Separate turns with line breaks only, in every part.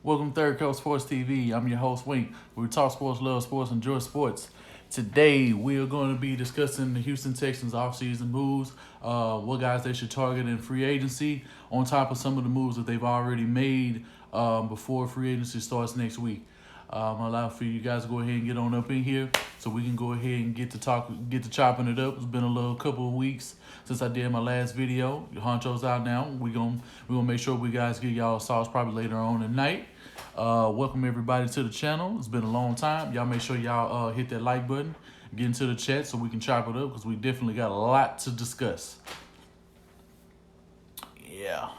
Welcome to Third Coast Sports TV. I'm your host, Wink. We talk sports, love sports, enjoy sports. Today, we are going to be discussing the Houston Texans off-season moves, what guys they should target in free agency, on top of some of the moves that they've already made before free agency starts next week. Allow for you guys to go ahead and get on up in here so we can go ahead and get to chopping it up. It's been a couple of weeks since I did my last video. Honcho's out now. We gonna make sure we guys get y'all sauce probably later on tonight. Welcome everybody to the channel. It's been a long time. Y'all make sure y'all hit that like button, get into the chat so we can chop it up because we definitely got a lot to discuss. Yeah.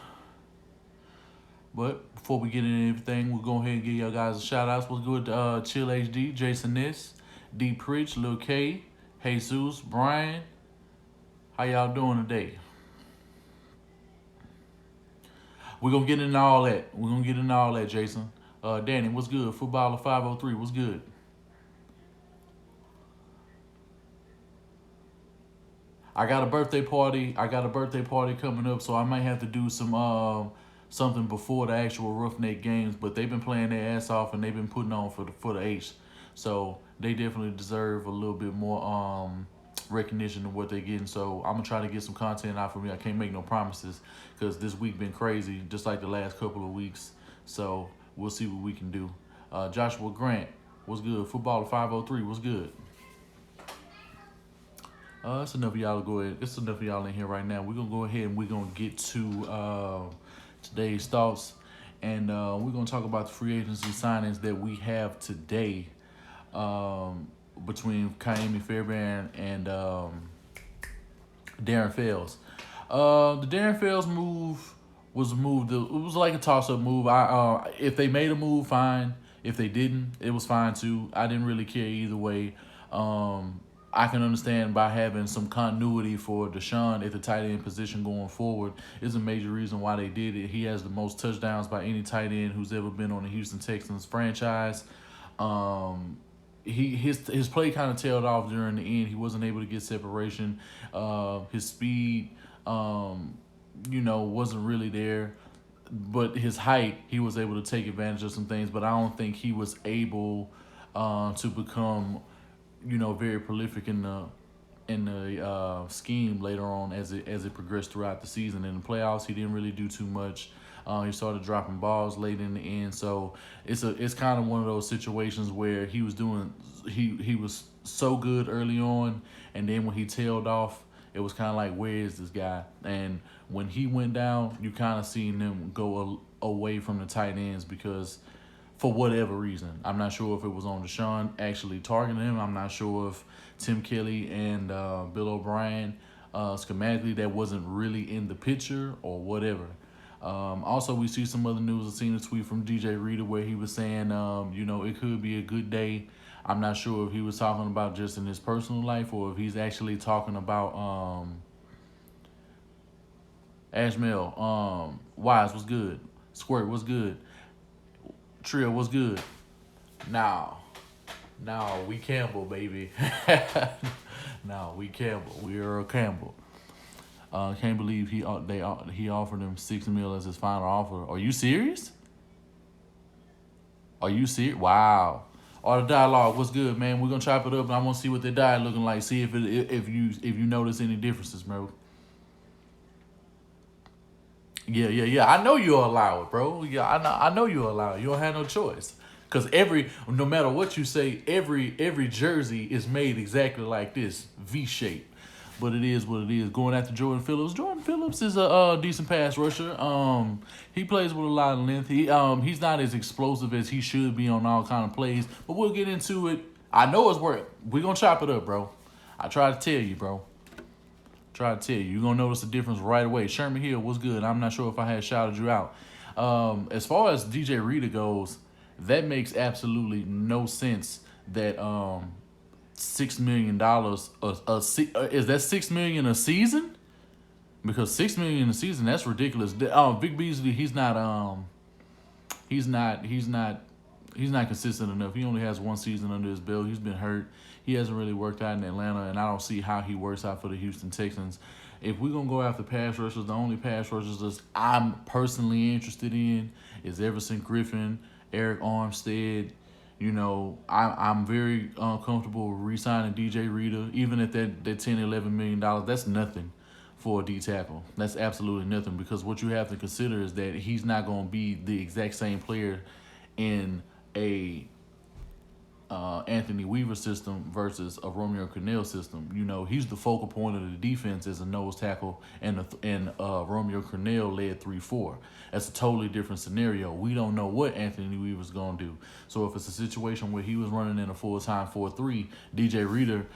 But before we get into everything, we'll go ahead and give y'all guys a shout out. What's good to Chill HD, Jason Ness, D Pritch, Lil K, Jesus, Brian. How y'all doing today? We're gonna get into all that. Jason. Danny, what's good? Footballer 503, what's good? I got a birthday party coming up, so I might have to do some something before the actual Roughneck games. But they've been playing their ass off and they've been putting on for the H. So they definitely deserve a little bit more recognition of what they're getting. So I'm gonna try to get some content out for me. I can't make no promises because this week been crazy, just like the last couple of weeks. So we'll see what we can do. Joshua Grant, what's good? Footballer 503, what's good? That's enough of y'all to go ahead. It's enough of y'all in here right now. We're gonna go ahead and we're gonna get to today's thoughts, and we're gonna talk about the free agency signings that we have today between Kaimi Fairbairn and Darren Fells. The Darren Fells move was moved. It was like a toss-up move. If they made a move, fine. If they didn't, it was fine too. I didn't really care either way. I can understand by having some continuity for Deshaun at the tight end position going forward is a major reason why they did it. He has the most touchdowns by any tight end who's ever been on the Houston Texans franchise. His play kind of tailed off during the end. He wasn't able to get separation. His speed, wasn't really there. But his height, he was able to take advantage of some things. But I don't think he was able to become very prolific in the scheme later on as it progressed throughout the season. In the playoffs, he didn't really do too much. He started dropping balls late in the end, so it's kind of one of those situations where he was so good early on, and then when he tailed off, it was kind of like, where is this guy? And when he went down, you kind of seen them go away from the tight ends because, for whatever reason, I'm not sure if it was on Deshaun actually targeting him. I'm not sure if Tim Kelly and Bill O'Brien schematically that wasn't really in the picture or whatever. Also, we see some other news. I've seen a tweet from DJ Reader where he was saying, it could be a good day. I'm not sure if he was talking about just in his personal life or if he's actually talking about Ashmel. Wise was good. Squirt was good. Trill was good. Now, we Campbell, baby. Now we Campbell. We Earl Campbell. Can't believe he offered him $6 million as his final offer. Are you serious? Wow. All the dialogue, what's good, man? We're gonna chop it up, and I want to see what their diet looking like. See if you notice any differences, bro. Yeah. I know you'll allow it, bro. Yeah, I know you'll allow it. You don't have no choice. Cause no matter what you say, every jersey is made exactly like this, V shape. But it is what it is. Going after Jordan Phillips. Jordan Phillips is a decent pass rusher. He plays with a lot of length. He's not as explosive as he should be on all kind of plays. But we'll get into it. I know it's work. We're gonna chop it up, bro. I try to tell you, bro. You're going to notice the difference right away. Sherman Hill was good. I'm not sure if I had shouted you out. As far as DJ Reader goes, that makes absolutely no sense that $6 million is that $6 million a season? Because $6 million a season, that's ridiculous. Vic Beasley, he's not consistent enough. He only has one season under his belt. He's been hurt. He hasn't really worked out in Atlanta, and I don't see how he works out for the Houston Texans. If we're going to go after pass rushers, the only pass rushers I'm personally interested in is Everson Griffin, Eric Armstead. You know, I'm very comfortable re-signing DJ Reader, even at that $10-11 million. That's nothing for a D tackle. That's absolutely nothing, because what you have to consider is that he's not going to be the exact same player in a Anthony Weaver system versus a Romeo Cornell system. You know, he's the focal point of the defense as a nose tackle, and Romeo Cornell led 3-4. That's a totally different scenario. We don't know what Anthony Weaver's going to do. So if it's a situation where he was running in a full-time 4-3, DJ Reader,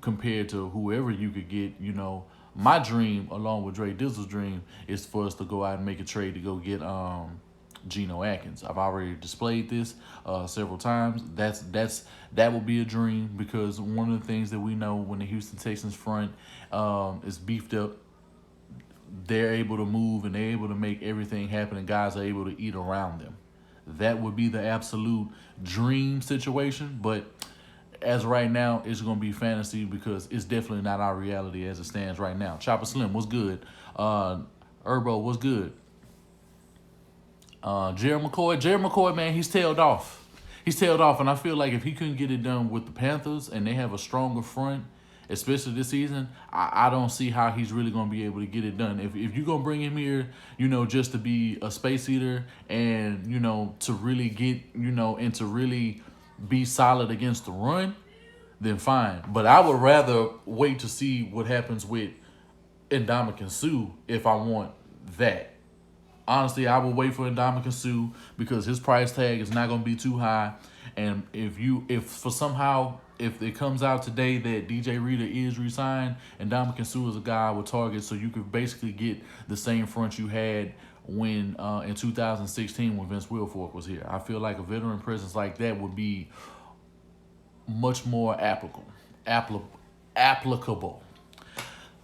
compared to whoever you could get, you know, my dream, along with Dre Dizzle's dream, is for us to go out and make a trade to go get Geno Atkins. I've already displayed this several times. That will be a dream, because one of the things that we know, when the Houston Texans front is beefed up, they're able to move and they're able to make everything happen, and guys are able to eat around them. That would be the absolute dream situation, but as right now, it's going to be fantasy, because it's definitely not our reality as it stands right now. Chopper Slim, what's good? Herbo, what's good? Jerry McCoy, man, he's tailed off. And I feel like if he couldn't get it done with the Panthers and they have a stronger front, especially this season, I don't see how he's really going to be able to get it done. If you're going to bring him here, you know, just to be a space eater and, you know, to really get, you know, and to really be solid against the run, then fine. But I would rather wait to see what happens with Ndamukong Suh if I want that. Honestly, I will wait for Ndamukong Suh, because his price tag is not going to be too high. And if it comes out today that DJ Reader is re-signed, Ndamukong Suh is a guy with targets, so you could basically get the same front you had when in 2016 when Vince Wilfork was here. I feel like a veteran presence like that would be much more applicable.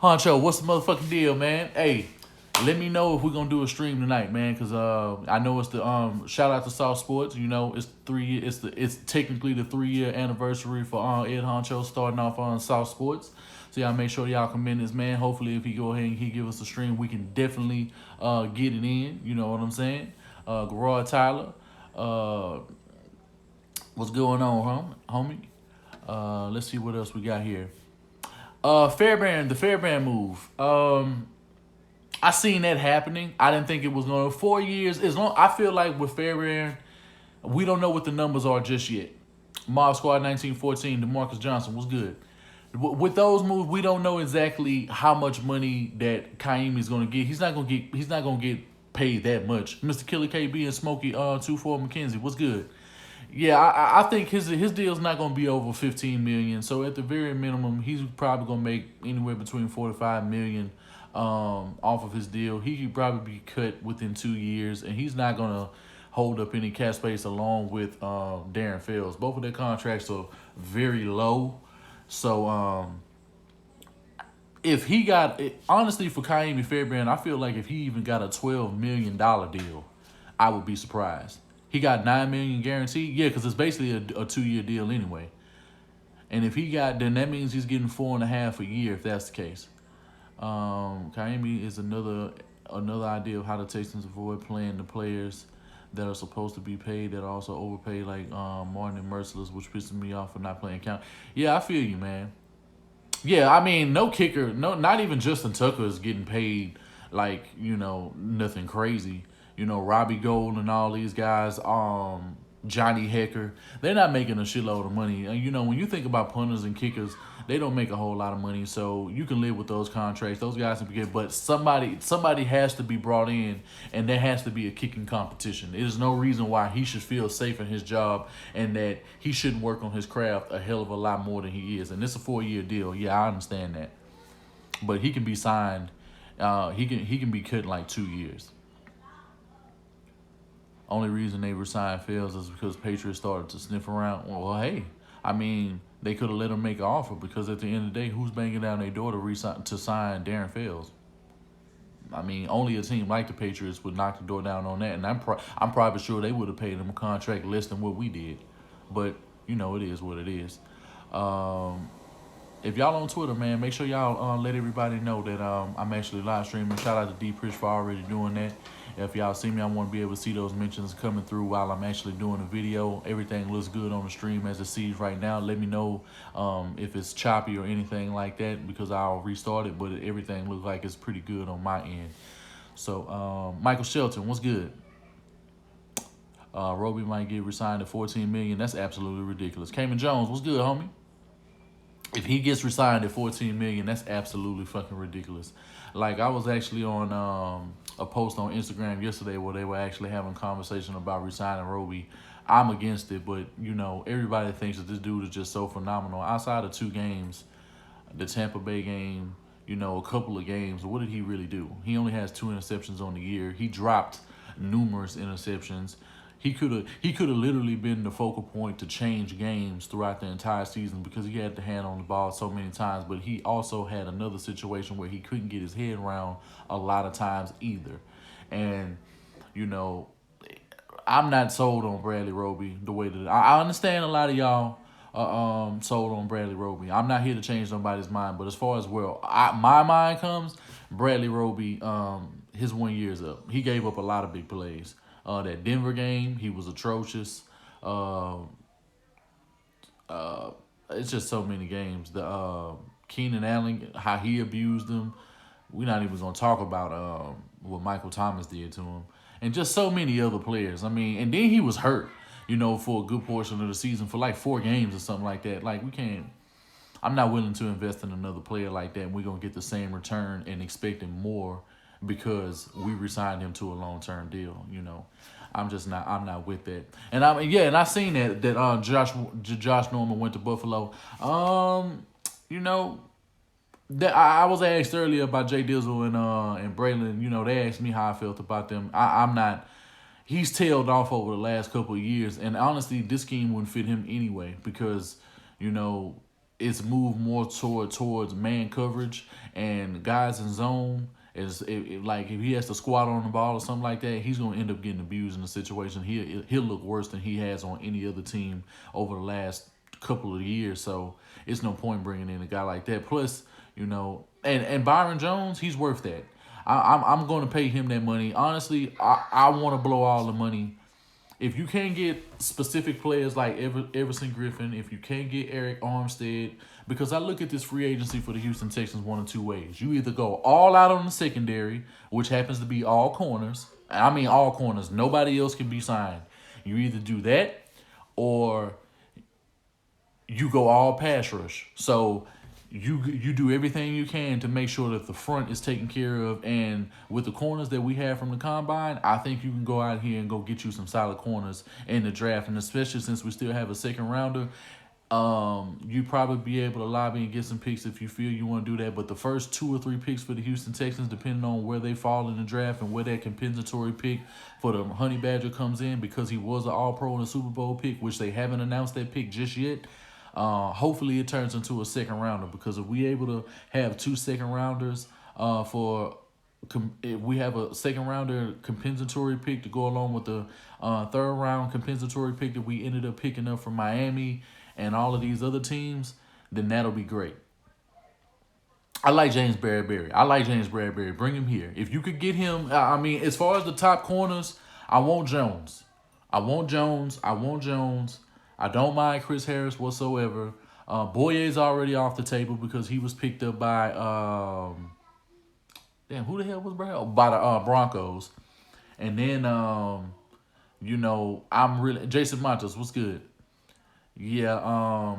Honcho, what's the motherfucking deal, man? Hey, let me know if we're gonna do a stream tonight, man, because I know it's the shout out to South Sports. You know, it's it's technically the 3-year anniversary for Ed Honcho starting off on South Sports. So y'all make sure y'all commend this man. Hopefully, if he go ahead and he give us a stream, we can definitely get it in. You know what I'm saying? Garrard Tyler, what's going on, homie? Let's see what else we got here. Fairbairn, the Fairbairn move. I seen that happening. I didn't think it was going to 4 years. I feel like with Fairbairn, we don't know what the numbers are just yet. Mob Squad 1914, DeMarcus Johnson was good. With those moves, we don't know exactly how much money that Kaimi is going to get. He's not going to get paid that much. Mr. Killer KB and Smokey 24 McKenzie, what's good? Yeah, I think his deal's not going to be over $15 million. So at the very minimum, he's probably going to make anywhere between $4 to $5 million off of his deal. He could probably be cut within 2 years, and he's not going to hold up any cap space along with Darren Fells. Both of their contracts are very low. So if he got, honestly, for Kaimi Fairbairn, I feel like if he even got a $12 million deal, I would be surprised. He got $9 million guaranteed, yeah, because it's basically a 2-year deal anyway. And if he got, then that means he's getting $4.5 a year if that's the case. Kaimi is another idea of how the Texans avoid playing the players that are supposed to be paid that are also overpaid, like Martin and Merciless, which pisses me off for not playing count. Yeah, I feel you, man. Yeah, I mean, no kicker, not even Justin Tucker is getting paid like, you know, nothing crazy. You know, Robbie Gold and all these guys, Johnny Hecker, they're not making a shitload of money. And, you know, when you think about punters and kickers, they don't make a whole lot of money, so you can live with those contracts. Those guys can be good, but somebody has to be brought in, and there has to be a kicking competition. There's no reason why he should feel safe in his job and that he shouldn't work on his craft a hell of a lot more than he is. And it's a 4-year deal. Yeah, I understand that, but he can be signed. He can be cut in like 2 years. Only reason they resigned Fields is because Patriots started to sniff around. Well, hey, I mean, they could have let him make an offer, because at the end of the day, who's banging down their door to sign Darren Fells? I mean, only a team like the Patriots would knock the door down on that, and I'm probably sure they would have paid him a contract less than what we did. But, you know, it is what it is. If y'all on Twitter, man, make sure y'all let everybody know that I'm actually live streaming. Shout out to D Prish for already doing that. If y'all see me, I want to be able to see those mentions coming through while I'm actually doing the video. Everything looks good on the stream as it sees right now. Let me know if it's choppy or anything like that, because I'll restart it, but everything looks like it's pretty good on my end. So, Michael Shelton, what's good? Roby might get resigned at $14 million. That's absolutely ridiculous. Cayman Jones, what's good, homie? If he gets resigned at $14 million, that's absolutely fucking ridiculous. Like, I was actually on a post on Instagram yesterday where they were actually having a conversation about resigning Roby. I'm against it, but everybody thinks that this dude is just so phenomenal. Outside of 2 games, the Tampa Bay game, a couple of games, what did he really do? He only has 2 interceptions on the year. He dropped numerous interceptions. He could have literally been the focal point to change games throughout the entire season, because he had the hand on the ball so many times. But he also had another situation where he couldn't get his head around a lot of times either. And I'm not sold on Bradley Roby the way that I understand a lot of y'all sold on Bradley Roby. I'm not here to change nobody's mind, but as far as my mind comes, Bradley Roby, his 1 year is up. He gave up a lot of big plays. That Denver game, he was atrocious. It's just so many games. The Keenan Allen, how he abused him. We're not even gonna talk about what Michael Thomas did to him, and just so many other players. I mean, and then he was hurt, for a good portion of the season, for like 4 games or something like that. Like, we can't. I'm not willing to invest in another player like that, and we're gonna get the same return and expecting more because we resigned him to a long-term deal. I'm not with that. And I seen that Josh Norman went to Buffalo. That I was asked earlier about Jay Dizzle and Braylon. They asked me how I felt about them. I'm not. He's tailed off over the last couple of years, and honestly, this scheme wouldn't fit him anyway, because it's moved more towards man coverage and guys in zone. Like, if he has to squat on the ball or something like that, he's gonna end up getting abused in the situation. He'll look worse than he has on any other team over the last couple of years. So it's no point bringing in a guy like that. Plus, and Byron Jones, he's worth that. I'm going to pay him that money. Honestly, I want to blow all the money. If you can't get specific players like Everson Griffin, if you can't get Eric Armstead, because I look at this free agency for the Houston Texans one of 2 ways. You either go all out on the secondary, which happens to be all corners. I mean all corners. Nobody else can be signed. You either do that, or you go all pass rush. So you do everything you can to make sure that the front is taken care of. And with the corners that we have from the combine, I think you can go out here and go get you some solid corners in the draft. And especially since we still have a second rounder, you probably be able to lobby and get some picks if you feel you want to do that. But the first 2 or 3 picks for the Houston Texans, depending on where they fall in the draft and where that compensatory pick for the Honey Badger comes in, because he was an All-Pro and a Super Bowl pick, which they haven't announced that pick just yet. Hopefully it turns into a second rounder, because if we able to have 2 second rounders if we have a second rounder compensatory pick to go along with the 3rd round compensatory pick that we ended up picking up from Miami and all of these other teams, then that'll be great. I like James Bradbury. Bring him here. If you could get him, as far as the top corners, I want Jones. I don't mind Chris Harris whatsoever. Boye's already off the table because he was picked up by who the hell was Brad? Oh, by the Broncos. And then I'm really Jason Montes. What's good? Yeah. I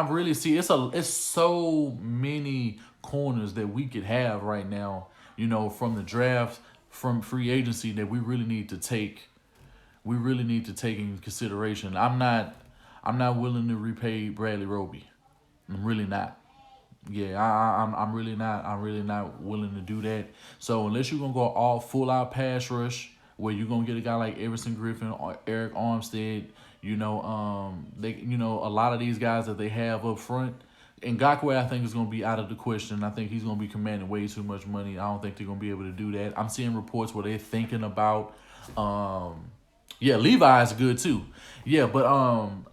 really see it's so many corners that we could have right now. From the draft, from free agency, that we really need to take. We really need to take in consideration. I'm not willing to repay Bradley Roby. I'm really not. Yeah, I'm really not. I'm really not willing to do that. So unless you're gonna go all full out pass rush, where you're gonna get a guy like Everson Griffin or Eric Armstead, a lot of these guys that they have up front, Ngakoue, I think, is going to be out of the question. I think he's going to be commanding way too much money. I don't think they're going to be able to do that. I'm seeing reports where they're thinking about Yeah, Levi's good too. Yeah, but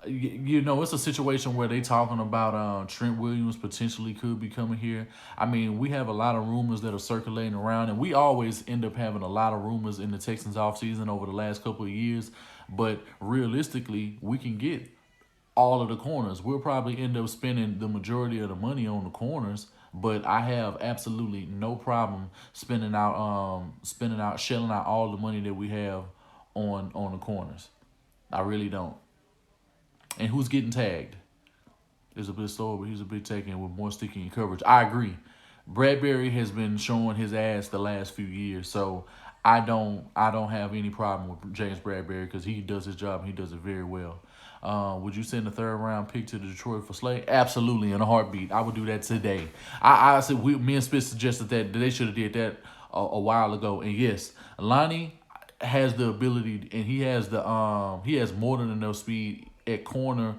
it's a situation where they talking about Trent Williams potentially could be coming here. I mean, we have a lot of rumors that are circulating around, and we always end up having a lot of rumors in the Texans offseason over the last couple of years. But realistically, we can get all of the corners. We'll probably end up spending the majority of the money on the corners, but I have absolutely no problem shelling out all the money that we have on the corners. I really don't. And who's getting tagged? There's a bit slower, but he's a bit taken with more sticking coverage. I agree. Bradbury has been showing his ass the last few years, so I don't have any problem with James Bradbury because he does his job and he does it very well. Would you send a third round pick to Detroit for Slay? Absolutely, in a heartbeat. I would do that today. I said me and Spitz suggested that they should have did that a while ago. And yes, Lonnie has the ability, and he has more than enough speed at corner,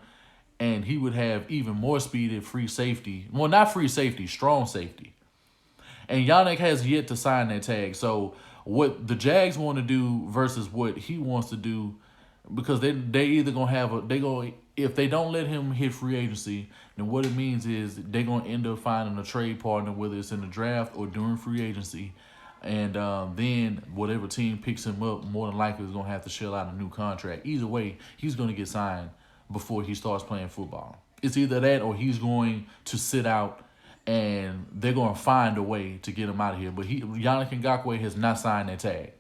and he would have even more speed at free safety. Well, not free safety, strong safety. And Yannick has yet to sign that tag. So what the Jags want to do versus what he wants to do, because they either gonna have a they go if they don't let him hit free agency, then what it means is they're gonna end up finding a trade partner, whether it's in the draft or during free agency. And then whatever team picks him up, more than likely is gonna have to shell out a new contract. Either way, he's gonna get signed before he starts playing football. It's either that or he's going to sit out and they're going to find a way to get him out of here. But Yannick Ngakoue has not signed that tag.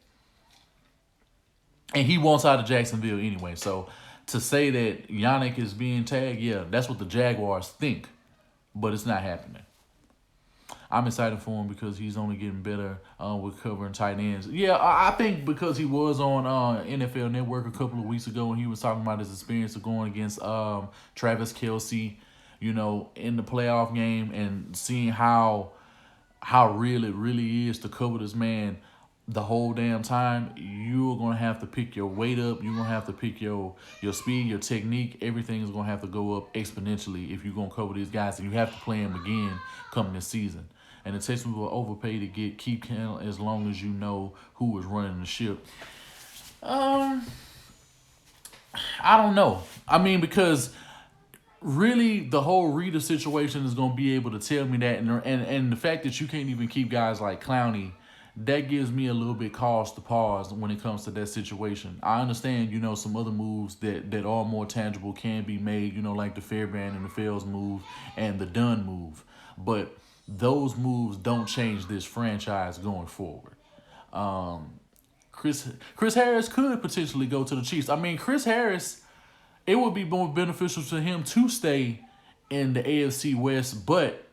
And he wants out of Jacksonville anyway. So to say that Yannick is being tagged, yeah, that's what the Jaguars think. But it's not happening. I'm excited for him because he's only getting better with covering tight ends. Yeah, I think because he was on NFL Network a couple of weeks ago and he was talking about his experience of going against Travis Kelce, in the playoff game and seeing how real it really is to cover this man the whole damn time. You're going to have to pick your weight up. You're going to have to pick your speed, your technique. Everything is going to have to go up exponentially if you're going to cover these guys. And you have to play them again coming this season. And the Texans will overpay to keep count as long as you know who is running the ship. I don't know. I mean, because really the whole Reader situation is going to be able to tell me that. And the fact that you can't even keep guys like Clowney, that gives me a little bit cause to pause when it comes to that situation. I understand, some other moves that are more tangible can be made, like the Fairbairn and the Fells move and the Dunn move. But those moves don't change this franchise going forward. Chris Harris could potentially go to the Chiefs. I mean, Chris Harris, it would be more beneficial to him to stay in the AFC West, but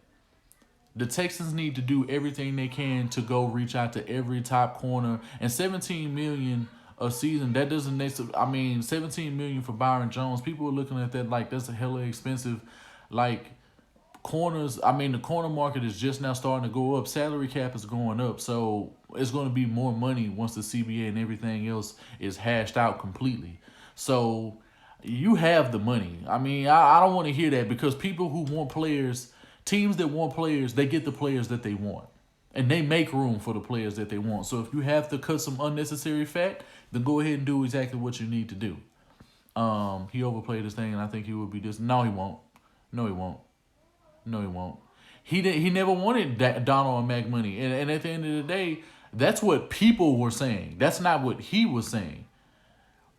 the Texans need to do everything they can to go reach out to every top corner. And $17 million a season, that doesn't necessarily. I mean, $17 million for Byron Jones. People are looking at that like that's a hella expensive. Like corners, I mean, the corner market is just now starting to go up. Salary cap is going up, so it's going to be more money once the CBA and everything else is hashed out completely. So you have the money. I mean, I don't want to hear that because people who want players, teams that want players, they get the players that they want. And they make room for the players that they want. So if you have to cut some unnecessary fat, then go ahead and do exactly what you need to do. He overplayed this thing, and I think he will be this. No, he won't. No, he won't. No, he won't. He never wanted Donald and Mac money. And at the end of the day, that's what people were saying. That's not what he was saying.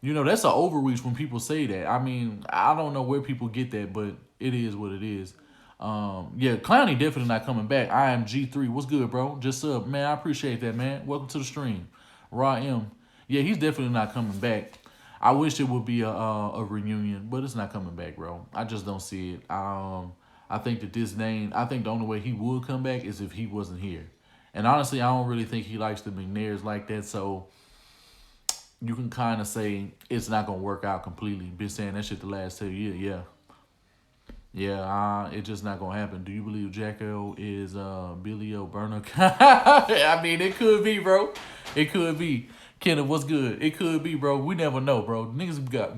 That's an overreach when people say that. I mean, I don't know where people get that, but it is what it is. Clowney definitely not coming back. I am G3. What's good, bro? Just sub. Man, I appreciate that, man. Welcome to the stream. Raw M. Yeah, he's definitely not coming back. I wish it would be a reunion, but it's not coming back, bro. I just don't see it. I think that I think the only way he would come back is if he wasn't here. And honestly, I don't really think he likes the McNairs like that, so you can kind of say it's not going to work out completely. Been saying that shit the last 2 years, yeah. Yeah, it's just not going to happen. Do you believe Jacko is Billy O'Burner? I mean, it could be, bro. It could be. Kenneth, what's good? It could be, bro. We never know, bro. Niggas got,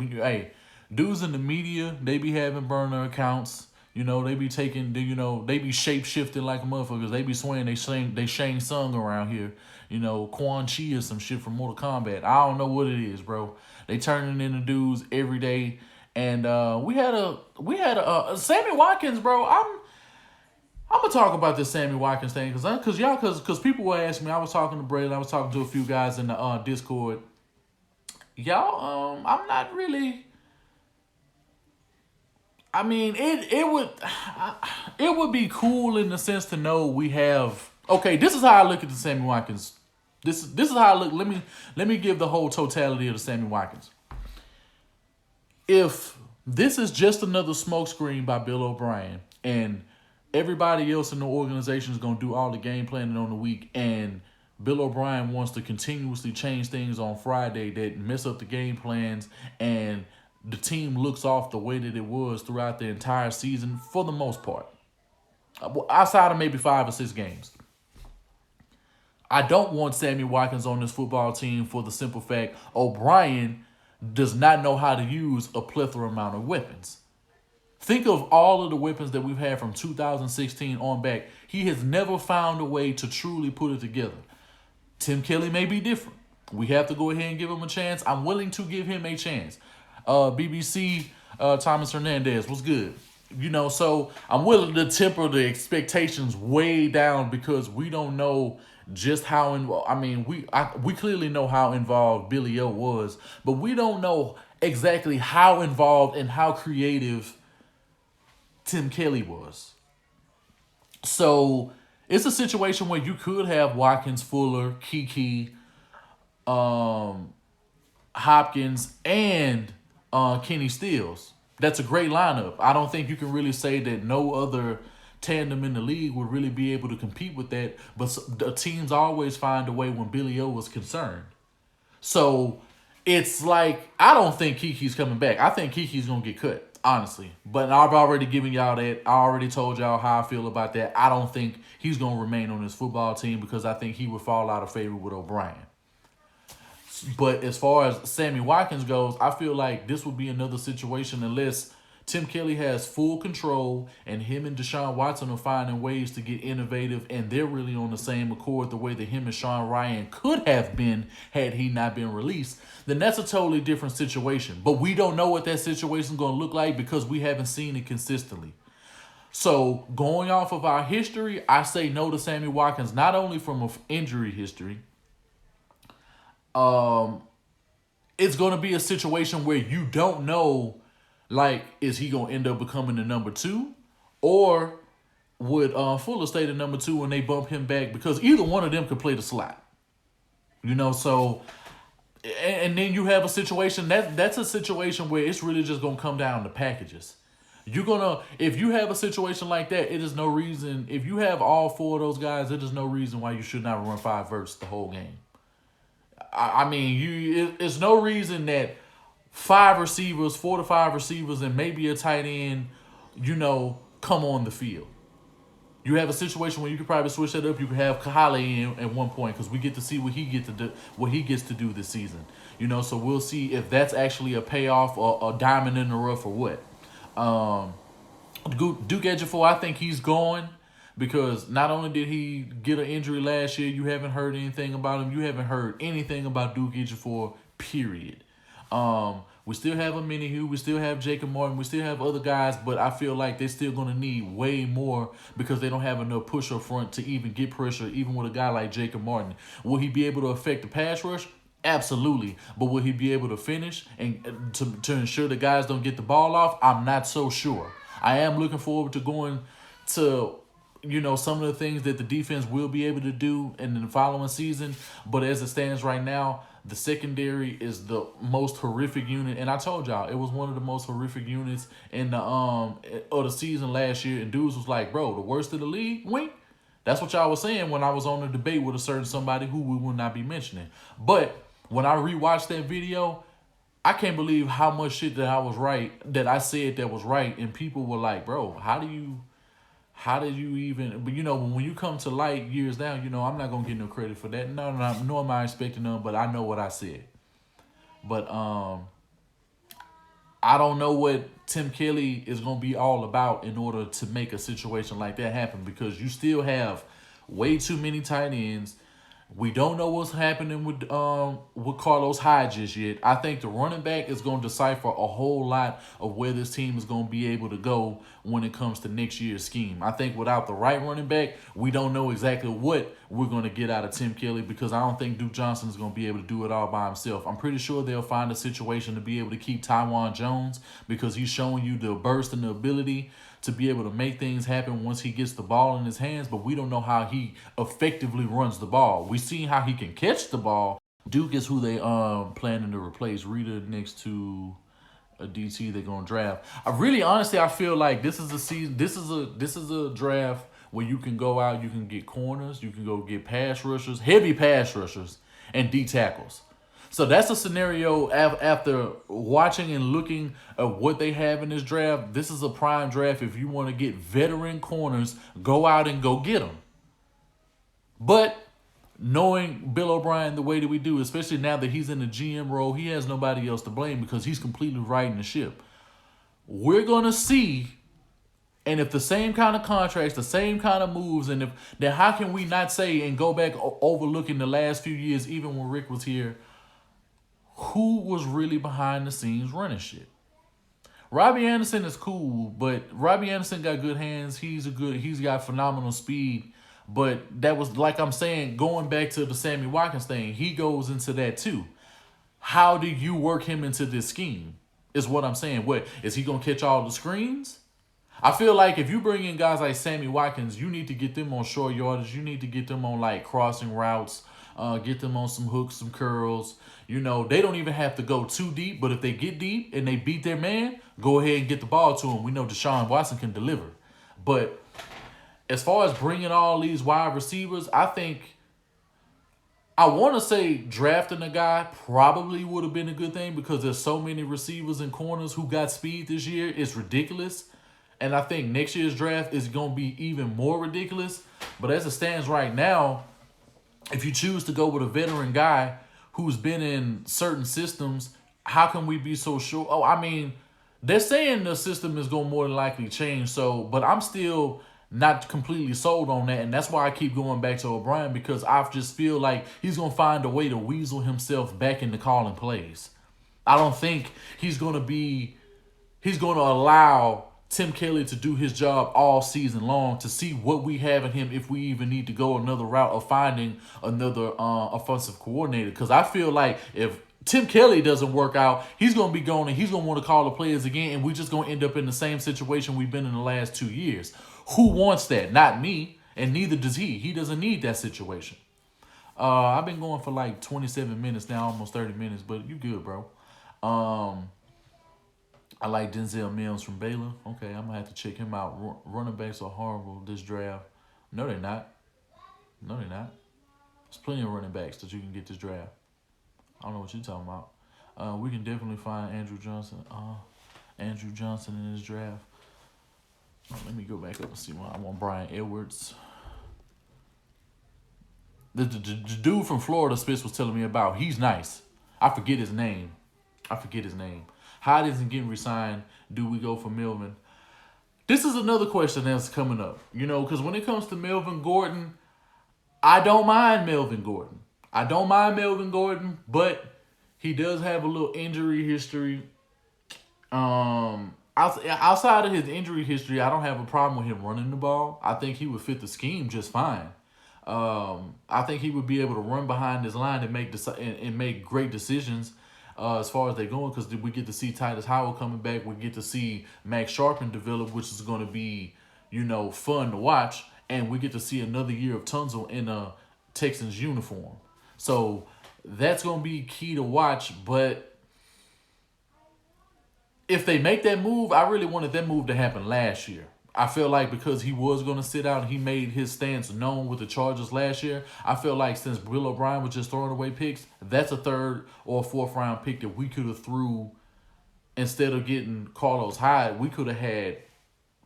dudes in the media, they be having burner accounts. They be taking, they be shape-shifting like motherfuckers. They be swearing they Shane Sung around here. Quan Chi or some shit from Mortal Kombat. I don't know what it is, bro. They turning into dudes every day. And we had a Sammy Watkins, bro. I'm gonna talk about this Sammy Watkins thing because people were asking me. I was talking to Brady. I was talking to a few guys in the Discord. Y'all, I'm not really. I mean, it would be cool in the sense to know we have. Okay, this is how I look at the Sammy Watkins. This is how I look. Let me give the whole totality of the Sammy Watkins. If this is just another smokescreen by Bill O'Brien and everybody else in the organization is going to do all the game planning on the week, and Bill O'Brien wants to continuously change things on Friday that mess up the game plans, and the team looks off the way that it was throughout the entire season for the most part, outside of maybe 5 or 6 games. I don't want Sammy Watkins on this football team for the simple fact O'Brien does not know how to use a plethora amount of weapons. Think of all of the weapons that we've had from 2016 on back. He has never found a way to truly put it together. Tim Kelly may be different. We have to go ahead and give him a chance. I'm willing to give him a chance. BBC Thomas Hernandez was good. So I'm willing to temper the expectations way down because we don't know just how involved. I mean, we clearly know how involved Billy O was, but we don't know exactly how involved and how creative Tim Kelly was. So it's a situation where you could have Watkins, Fuller, Kiki, Hopkins, and Kenny Stills. That's a great lineup. I don't think you can really say that no other tandem in the league would really be able to compete with that. But the teams always find a way when Billy O was concerned. So it's like, I don't think Kiki's coming back. I think Kiki's going to get cut, honestly. But I've already given y'all that. I already told y'all how I feel about that. I don't think he's going to remain on this football team because I think he would fall out of favor with O'Brien. But as far as Sammy Watkins goes, I feel like this would be another situation unless Tim Kelly has full control and him and Deshaun Watson are finding ways to get innovative and they're really on the same accord the way that him and Sean Ryan could have been had he not been released, then that's a totally different situation. But we don't know what that situation is going to look like because we haven't seen it consistently. So going off of our history, I say no to Sammy Watkins, not only from an injury history. It's going to be a situation where you don't know, like, is he going to end up becoming the number 2? Or would Fuller stay the number 2 and they bump him back? Because either one of them could play the slot. So, and then you have a situation, that's a situation where it's really just going to come down to packages. If you have a situation like that, it is no reason, if you have all 4 of those guys, it is no reason why you should not run 5 verts the whole game. I mean, it's no reason that 4 to 5 receivers, and maybe a tight end, come on the field. You have a situation where you could probably switch that up. You could have Kahale in at one point because we get to see what he gets to do this season. So we'll see if that's actually a payoff or a diamond in the rough or what. Duke Ejiofor, I think he's gone. Because not only did he get an injury last year, you haven't heard anything about him. You haven't heard anything about Duke Ejiofor, period. We still have a Minihue. We still have Jacob Martin. We still have other guys, but I feel like they're still going to need way more because they don't have enough push up front to even get pressure, even with a guy like Jacob Martin. Will he be able to affect the pass rush? Absolutely. But will he be able to finish and to ensure the guys don't get the ball off? I'm not so sure. I am looking forward to going to some of the things that the defense will be able to do in the following season. But as it stands right now, the secondary is the most horrific unit. And I told y'all, it was one of the most horrific units in the season last year. And dudes was like, bro, the worst of the league? Wink. That's what y'all was saying when I was on the debate with a certain somebody who we will not be mentioning. But when I rewatched that video, I can't believe how much shit that I said that was right. And people were like, bro, how did you even, but when you come to light years down, I'm not going to get no credit for that. No, nor am I expecting none, but I know what I said. But I don't know what Tim Kelly is going to be all about in order to make a situation like that happen because you still have way too many tight ends. We don't know what's happening with Carlos Hyde just yet. I think the running back is going to decipher a whole lot of where this team is going to be able to go when it comes to next year's scheme. I think without the right running back, we don't know exactly what we're going to get out of Tim Kelly, because I don't think Duke Johnson is going to be able to do it all by himself. I'm pretty sure they'll find a situation to be able to keep Tywan Jones, because he's showing you the burst and the ability to be able to make things happen once he gets the ball in his hands, but we don't know how he effectively runs the ball. We see how he can catch the ball. Duke is who they planning to replace. Rita next to a DT they're gonna draft. I feel like this is a season. This is a draft where you can go out, you can get corners, you can go get pass rushers, heavy pass rushers, and D tackles. So that's a scenario after watching and looking at what they have in this draft. This is a prime draft. If you want to get veteran corners, go out and go get them. But knowing Bill O'Brien the way that we do, especially now that he's in the GM role, he has nobody else to blame because he's completely riding the ship. We're going to see, and if the same kind of contracts, the same kind of moves, and then how can we not say and go back overlooking the last few years, even when Rick was here, who was really behind the scenes running shit? Robbie Anderson is cool, but Robbie Anderson got good hands. He's got phenomenal speed. But that was, like I'm saying, going back to the Sammy Watkins thing, he goes into that too. How do you work him into this scheme? Is what I'm saying. What, is he gonna catch all the screens? I feel like if you bring in guys like Sammy Watkins, you need to get them on short yardage. You need to get them on like crossing routes. Get them on some hooks, some curls. You know, they don't even have to go too deep, but if they get deep and they beat their man, go ahead and get the ball to him. We know Deshaun Watson can deliver. But as far as bringing all these wide receivers, I want to say drafting a guy probably would have been a good thing, because there's so many receivers and corners who got speed this year. It's ridiculous. And I think next year's draft is going to be even more ridiculous. But as it stands right now, if you choose to go with a veteran guy who's been in certain systems, how can we be so sure? Oh, I mean, they're saying the system is going to more than likely change. So, but I'm still not completely sold on that. And that's why I keep going back to O'Brien, because I just feel like he's going to find a way to weasel himself back into calling plays. I don't think he's going to allow Tim Kelly to do his job all season long to see what we have in him, if we even need to go another route of finding another offensive coordinator. Because I feel like if Tim Kelly doesn't work out, he's going to be going and he's going to want to call the players again, and we're just going to end up in the same situation we've been in the last 2 years. Who wants that? Not me, and neither does he. He doesn't need that situation. I've been going for like 27 minutes now, almost 30 minutes, but you good, bro. I like Denzel Mims from Baylor. Okay, I'm going to have to check him out. Running backs are horrible this draft. No, they're not. No, they're not. There's plenty of running backs that you can get this draft. I don't know what you're talking about. We can definitely find Andrew Johnson in this draft. Let me go back up and see what I want. Brian Edwards. The dude from Florida Spitz was telling me about, he's nice. I forget his name. Hyde isn't getting re-signed. Do we go for Melvin? This is another question that's coming up. You know, because when it comes to Melvin Gordon, I don't mind Melvin Gordon. But he does have a little injury history. Outside of his injury history, I don't have a problem with him running the ball. I think he would fit the scheme just fine. I think he would be able to run behind his line and make great decisions. As far as they're going, because we get to see Titus Howard coming back. We get to see Max Sharpen develop, which is going to be, you know, fun to watch. And we get to see another year of Tunzel in a Texans uniform. So that's going to be key to watch. But if they make that move, I really wanted that move to happen last year. I feel like because he was going to sit out and he made his stance known with the Chargers last year, I feel like since Bill O'Brien was just throwing away picks, that's a 3rd or 4th round pick that we could have threw instead of getting Carlos Hyde. We could have had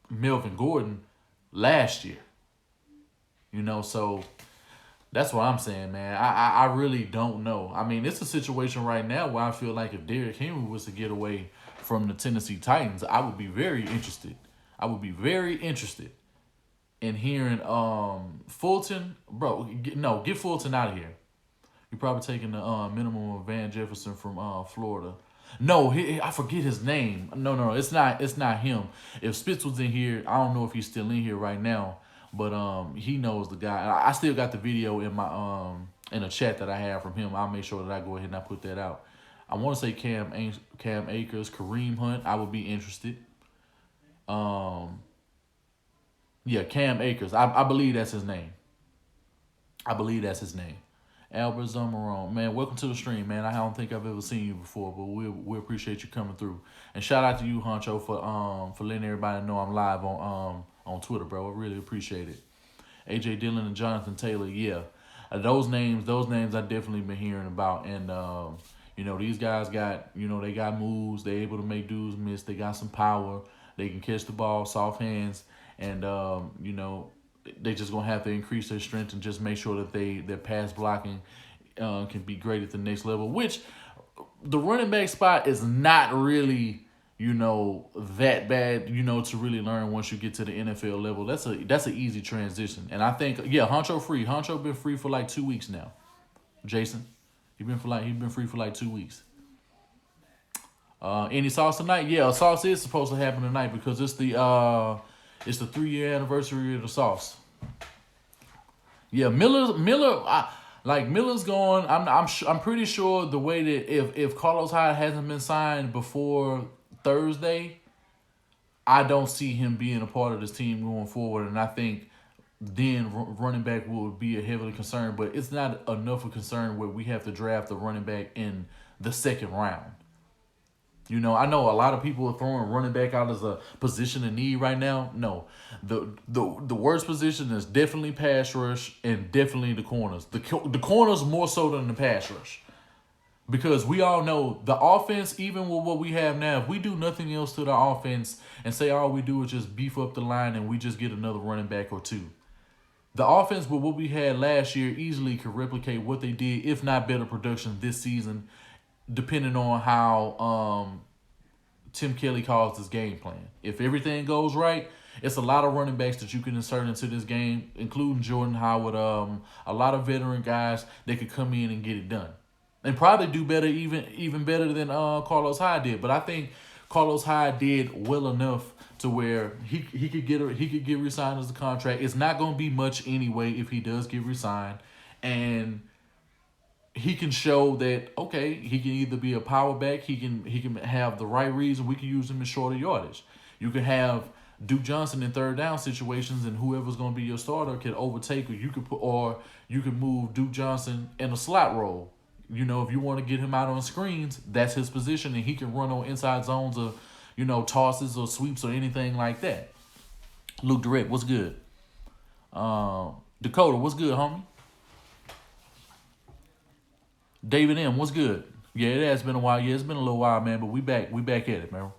Melvin Gordon last year. You know, so that's what I'm saying, man. I really don't know. I mean, it's a situation right now where I feel like if Derrick Henry was to get away from the Tennessee Titans, I would be very interested. and hearing Fulton, bro, get Fulton out of here. You're probably taking the minimum of Van Jefferson from Florida. No, I forget his name. No, it's not. It's not him. If Spitz was in here, I don't know if he's still in here right now, but he knows the guy. I still got the video in my in a chat that I have from him. I'll make sure that I go ahead and I put that out. I want to say Cam Akers, Kareem Hunt. I would be interested. Um, yeah, Cam Akers. I believe that's his name. I believe that's his name. Albert Zummerone, man, welcome to the stream, man. I don't think I've ever seen you before, but we appreciate you coming through. And shout out to you, Honcho, for letting everybody know I'm live on Twitter, bro. I really appreciate it. AJ Dillon and Jonathan Taylor, yeah, those names I definitely been hearing about, and these guys got they got moves, they able to make dudes miss, they got some power, they can catch the ball, soft hands, and they just gonna have to increase their strength and just make sure that their pass blocking can be great at the next level. Which the running back spot is not really that bad to really learn once you get to the NFL level. That's an easy transition, and I think Honcho been free for like 2 weeks now. Jason, he been free for like 2 weeks. Any sauce tonight? Yeah, a sauce is supposed to happen tonight because it's the 3-year anniversary of the sauce. Yeah, Miller's going. I'm pretty sure the way that if Carlos Hyde hasn't been signed before Thursday, I don't see him being a part of this team going forward, and I think then running back will be a heavily concern, but it's not enough of concern where we have to draft a running back in the second round. I know a lot of people are throwing running back out as a position of need right now. No, the worst position is definitely pass rush and definitely the corners. The corners more so than the pass rush. Because we all know the offense, even with what we have now, if we do nothing else to the offense and say all we do is just beef up the line and we just get another running back or two, the offense with what we had last year easily could replicate what they did, if not better production this season, depending on how Tim Kelly calls this game plan. If everything goes right, it's a lot of running backs that you can insert into this game, including Jordan Howard, a lot of veteran guys that could come in and get it done. And probably do better, even better than Carlos Hyde did. But I think Carlos Hyde did well enough to where he could get re-signed as a contract. It's not going to be much anyway if he does get re-signed. And he can show that, okay, he can either be a power back, he can have the right reason, we can use him in shorter yardage. You can have Duke Johnson in third down situations, and whoever's going to be your starter can overtake, or you can move Duke Johnson in a slot role. If you want to get him out on screens, that's his position, and he can run on inside zones of, tosses or sweeps or anything like that. Luke Durrett, what's good? Dakota, what's good, homie? David M, what's good? Yeah, it has been a while. Yeah, it's been a little while, man, but we back at it, man.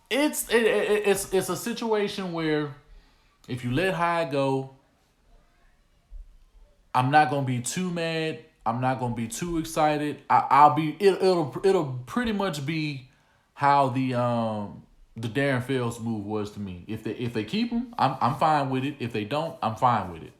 It's a situation where if you let Hyde go, I'm not gonna be too mad. I'm not gonna be too excited. It'll pretty much be how the Darren Fells move was to me. If they keep him, I'm fine with it. If they don't, I'm fine with it.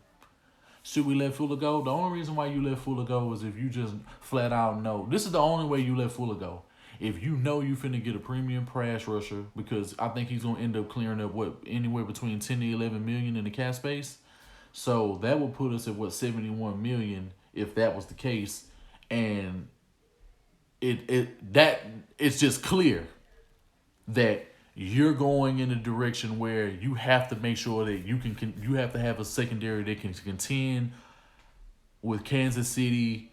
Should we let Fuller go? The only reason why you let Fuller go is if you just flat out know. This is the only way you let Fuller go. If you know you finna get a premium pass rusher, because I think he's gonna end up clearing up anywhere between 10 to 11 million in the cap space. So that would put us at 71 million if that was the case, and it's just clear that you're going in a direction where you have to make sure that you have to have a secondary that can contend with Kansas City,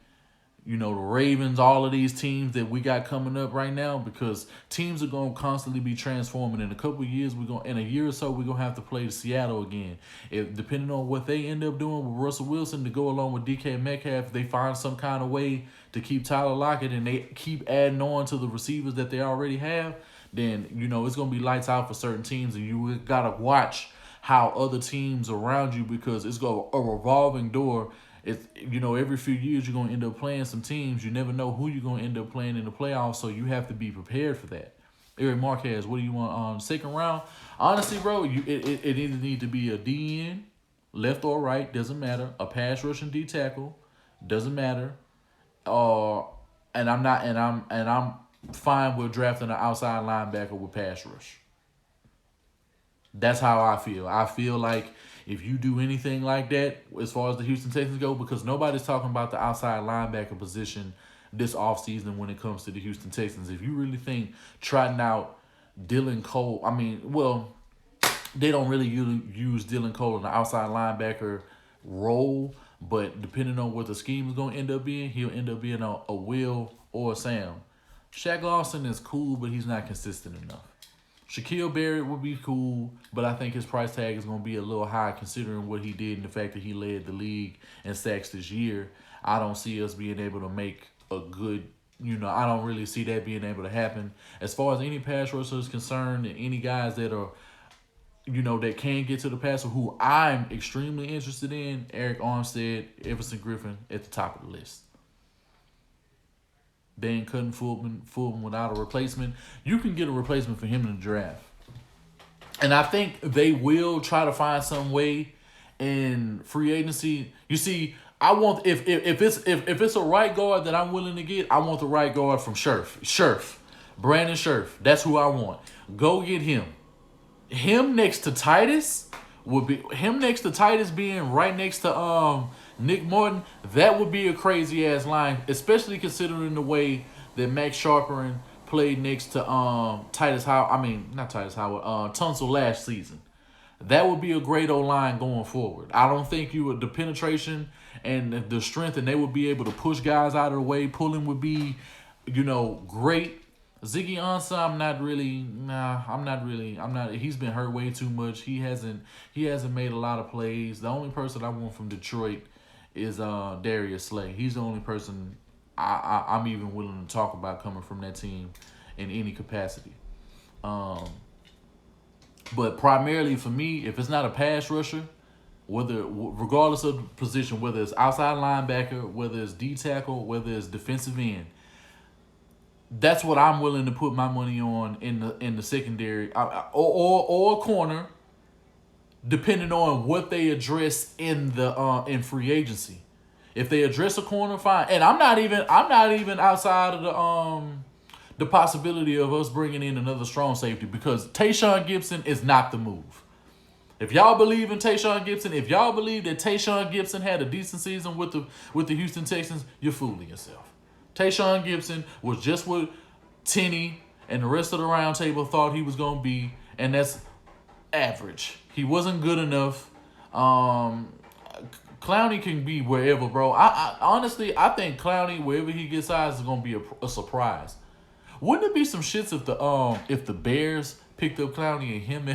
the Ravens, all of these teams that we got coming up right now, because teams are going to constantly be transforming. In a couple of years, in a year or so, we're going to have to play Seattle again. Depending on what they end up doing with Russell Wilson to go along with DK Metcalf, if they find some kind of way to keep Tyler Lockett and they keep adding on to the receivers that they already have, then, it's going to be lights out for certain teams, and you got to watch how other teams around you, because it's a revolving door. It's, every few years you're going to end up playing some teams. You never know who you're going to end up playing in the playoffs, so you have to be prepared for that. Eric Marquez, what do you want on second round? Honestly, bro, it either need to be a DN, left or right, doesn't matter. A pass rushing D tackle, doesn't matter. Uh, and I'm fine with drafting an outside linebacker with pass rush. That's how I feel. I feel like if you do anything like that, as far as the Houston Texans go, because nobody's talking about the outside linebacker position this offseason when it comes to the Houston Texans. If you really think trotting out Dylan Cole, they don't really use Dylan Cole in the outside linebacker role, but depending on what the scheme is going to end up being, he'll end up being a Will or a Sam. Shaq Lawson is cool, but he's not consistent enough. Shaquille Barrett would be cool, but I think his price tag is going to be a little high considering what he did and the fact that he led the league in sacks this year. I don't see us being able to make a good, I don't really see that being able to happen. As far as any pass rusher is concerned and any guys that are, that can get to the passer who I'm extremely interested in, Eric Armstead, Everson Griffin at the top of the list. They ain't cutting Fulton without a replacement. You can get a replacement for him in the draft. And I think they will try to find some way in free agency. You see, I want if it's a right guard that I'm willing to get, I want the right guard from Scherf. Brandon Scherf. That's who I want. Go get him. Him next to Titus being right next to Nick Morton, that would be a crazy ass line, especially considering the way that Max Sharperin played next to Tunsil last season. That would be a great O-line going forward. I don't think the penetration and the strength, and they would be able to push guys out of the way. Pulling would be, great. Ziggy Ansah, I'm not. He's been hurt way too much. He hasn't made a lot of plays. The only person I want from Detroit is Darius Slay. He's the only person I'm even willing to talk about coming from that team in any capacity. But primarily for me, if it's not a pass rusher, regardless of the position, whether it's outside linebacker, whether it's D tackle, whether it's defensive end, that's what I'm willing to put my money on in the secondary or a corner, depending on what they address in free agency. If they address a corner, fine. And I'm not even outside of the possibility of us bringing in another strong safety, because Tayshaun Gibson is not the move. If y'all believe in Tayshaun Gibson, if y'all believe that Tayshaun Gibson had a decent season with the Houston Texans, you're fooling yourself. Tayshaun Gibson was just what Tenny and the rest of the round table thought he was going to be, and that's average. He wasn't good enough. Clowney can be wherever, bro. I honestly, I think Clowney, wherever he gets size, is going to be a surprise. Wouldn't it be some shits if the Bears picked up Clowney and him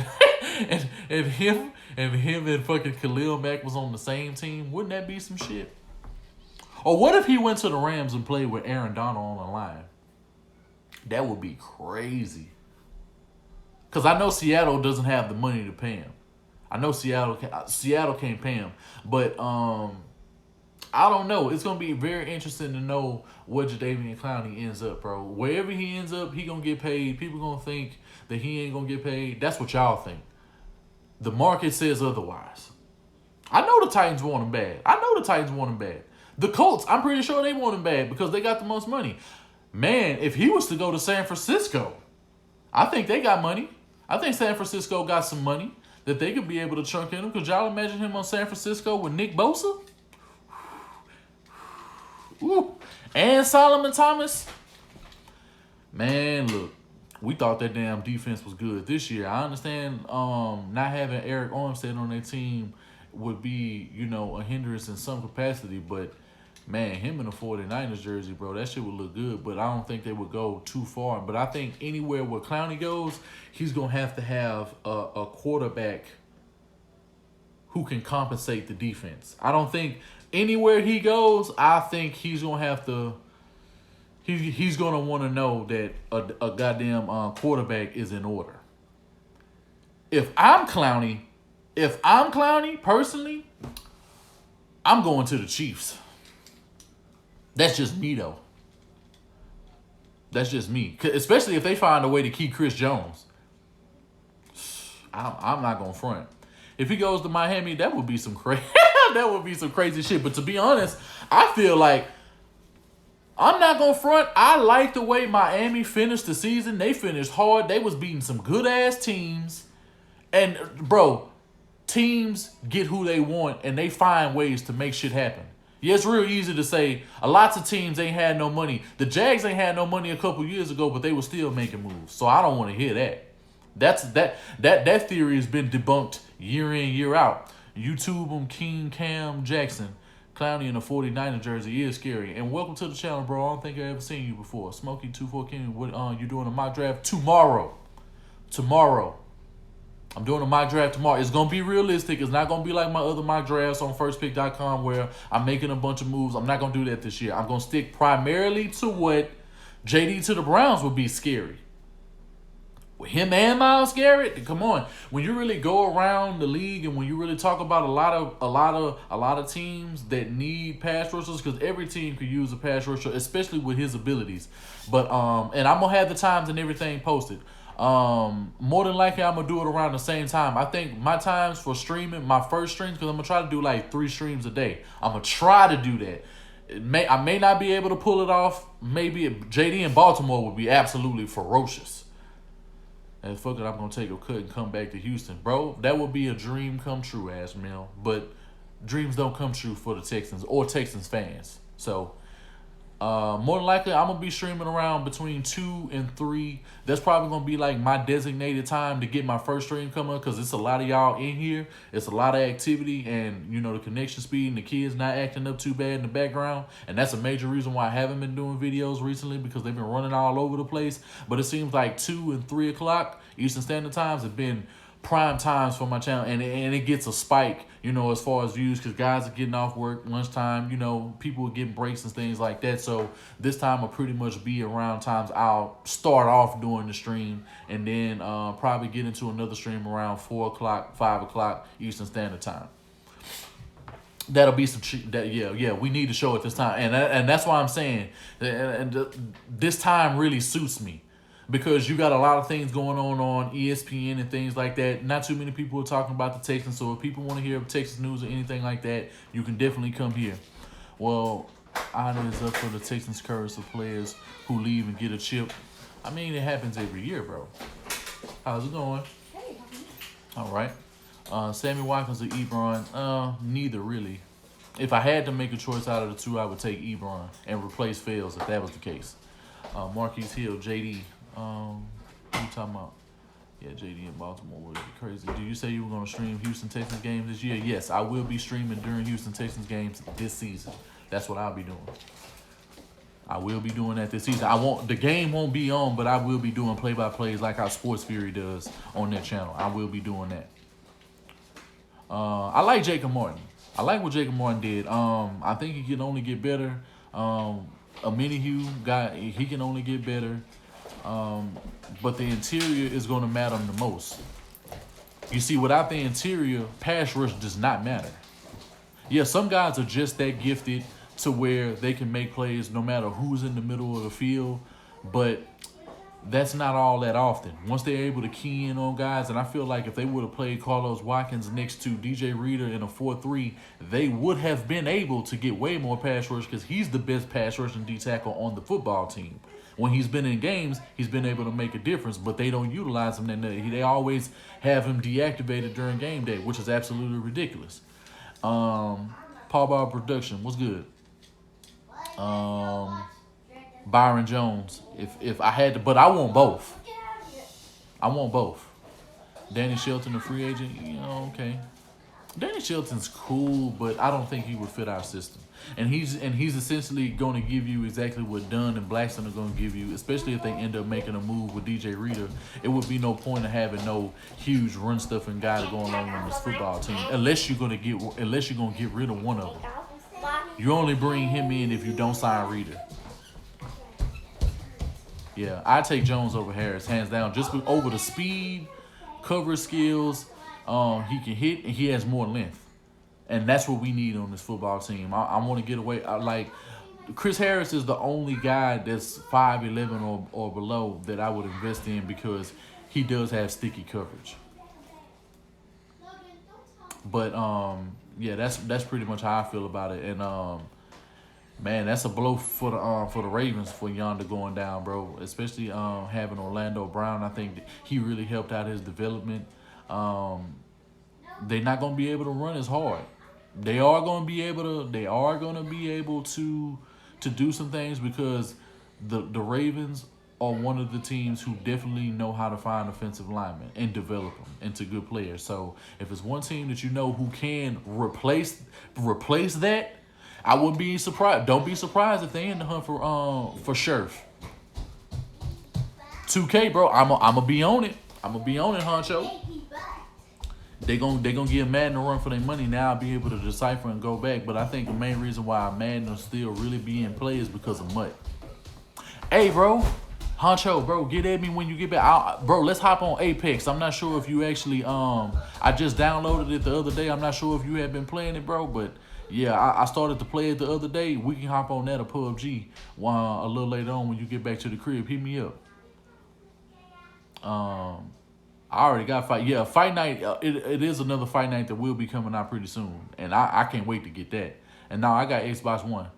and fucking Khalil Mack was on the same team? Wouldn't that be some shit? Or what if he went to the Rams and played with Aaron Donald on the line? That would be crazy. Because I know Seattle doesn't have the money to pay him. I know Seattle can't pay him. But I don't know. It's going to be very interesting to know what Jadeveon Clowney ends up, bro. Wherever he ends up, he going to get paid. People going to think that he ain't going to get paid. That's what y'all think. The market says otherwise. I know the Titans want him bad. The Colts, I'm pretty sure they want him bad because they got the most money. Man, if he was to go to San Francisco, I think they got money. I think San Francisco got some money that they could be able to chunk in him. Could y'all imagine him on San Francisco with Nick Bosa? Ooh. And Solomon Thomas? Man, look, we thought that damn defense was good this year. I understand not having Eric Armstead on their team would be, a hindrance in some capacity, but man, him in the 49ers jersey, bro, that shit would look good, but I don't think they would go too far. But I think anywhere where Clowney goes, he's going to have a quarterback who can compensate the defense. I don't think anywhere he goes, I think he's going to have to he's going to want to know that a goddamn quarterback is in order. If I'm Clowney, personally, I'm going to the Chiefs. That's just me, though. That's just me. Especially if they find a way to keep Chris Jones. I'm not gonna front. If he goes to Miami, that would be some crazy. That would be some crazy shit. But to be honest, I feel like I'm not gonna front. I like the way Miami finished the season. They finished hard. They was beating some good ass teams, and bro, teams get who they want and they find ways to make shit happen. Yeah, it's real easy to say lots of teams ain't had no money. The Jags ain't had no money a couple years ago, but they were still making moves. So I don't want to hear that. That theory has been debunked year in, year out. YouTube them, King Cam Jackson. Clowney in a 49er jersey is scary. And welcome to the channel, bro. I don't think I ever seen you before. Smokey24 King, what you doing a mock draft tomorrow? Tomorrow. I'm doing a mock draft tomorrow. It's going to be realistic. It's not going to be like my other mock drafts on firstpick.com where I'm making a bunch of moves. I'm not going to do that this year. I'm going to stick primarily to what JD to the Browns would be scary. With him and Myles Garrett, come on. When you really go around the league and when you really talk about a lot of teams that need pass rushers, because every team could use a pass rusher, especially with his abilities. But and I'm gonna have the times and everything posted. More than likely I'm gonna do it around the same time. I think my times for streaming, my first streams, because I'm gonna try to do like 3 streams a day. I'm gonna try to do that. I may not be able to pull it off. Maybe JD in Baltimore would be absolutely ferocious. And fuck it, I'm going to take a cut and come back to Houston. Bro, that would be a dream come true, ass Mel. But dreams don't come true for the Texans or Texans fans. So, more than likely, I'm going to be streaming around between 2 and 3. That's probably going to be like my designated time to get my first stream coming because it's a lot of y'all in here. It's a lot of activity and, you know, the connection speed and the kids not acting up too bad in the background. And that's a major reason why I haven't been doing videos recently because they've been running all over the place. But it seems like 2 and 3 o'clock Eastern Standard Times have been prime times for my channel, and it gets a spike, you know, as far as views, because guys are getting off work, lunchtime, you know, people are getting breaks and things like that. So this time will pretty much be around times I'll start off doing the stream, and then probably get into another stream around 4 o'clock, 5 o'clock Eastern Standard Time. That'll be some yeah. We need to show it this time, and that's why I'm saying, this time really suits me. Because you got a lot of things going on ESPN and things like that. Not too many people are talking about the Texans. So if people want to hear Texas news or anything like that, you can definitely come here. Well, honor is up for the Texans curse of players who leave and get a chip. I mean, it happens every year, bro. How's it going?
Hey,
all right. Sammy Watkins or Ebron? Neither, really. If I had to make a choice out of the two, I would take Ebron and replace Fields if that was the case. Marquise Hill, JD. What you talking about? Yeah, JD in Baltimore would be crazy. Do you say you were going to stream Houston Texans games this year? Yes, I will be streaming during Houston Texans games this season. That's what I'll be doing. I will be doing that this season. The game won't be on, but I will be doing play-by-plays like how Sports Fury does on their channel. I will be doing that. I like Jacob Martin. I like what Jacob Martin did. I think he can only get better. A mini-Hugh guy, he can only get better. But the interior is going to matter the most. You see, without the interior, pass rush does not matter. Yeah, some guys are just that gifted to where they can make plays no matter who's in the middle of the field, but that's not all that often. Once they're able to key in on guys, and I feel like if they would have played Carlos Watkins next to DJ Reader in a 4-3, they would have been able to get way more pass rush because he's the best pass rushing D-tackle on the football team. When he's been in games, he's been able to make a difference, but they don't utilize him. They always have him deactivated during game day, which is absolutely ridiculous. Paul Ball Production, what's good? Byron Jones, if I had to, but I want both. I want both. Danny Shelton, a free agent, you know, okay. Danny Shelton's cool, but I don't think he would fit our system. And he's essentially going to give you exactly what Dunn and Blackstone are going to give you, especially if they end up making a move with DJ Reader. It would be no point in having no huge run stuffing guy to go along on this football team, unless you're going to get rid of one of them. You only bring him in if you don't sign Reader. Yeah, I take Jones over Harris, hands down, just over the speed, coverage skills. He can hit, and he has more length. And that's what we need on this football team. I want to get away. Chris Harris is the only guy that's 5'11" or below that I would invest in because he does have sticky coverage. But yeah, that's pretty much how I feel about it. And man, that's a blow for the Ravens for Yonder going down, bro. Especially having Orlando Brown. I think that he really helped out his development. They're not gonna be able to run as hard. They are gonna be able to. They are gonna be able to do some things because the Ravens are one of the teams who definitely know how to find offensive linemen and develop them into good players. So if it's one team that you know who can replace that, I wouldn't be surprised. Don't be surprised if they in the hunt for Scherf. 2K, bro. I'ma be on it. I'ma be on it, Honcho. They gonna give Madden a run for their money now. I'll be able to decipher and go back. But I think the main reason why Madden will still really be in play is because of Mutt. Hey, bro. Honcho, bro, get at me when you get back. Bro, let's hop on Apex. I'm not sure if you actually, I just downloaded it the other day. I'm not sure if you have been playing it, bro, but yeah, I started to play it the other day. We can hop on that or PUBG a little later on when you get back to the crib. Hit me up. I already got fight. Yeah, fight night. It is another fight night that will be coming out pretty soon, and I can't wait to get that. And now I got Xbox One.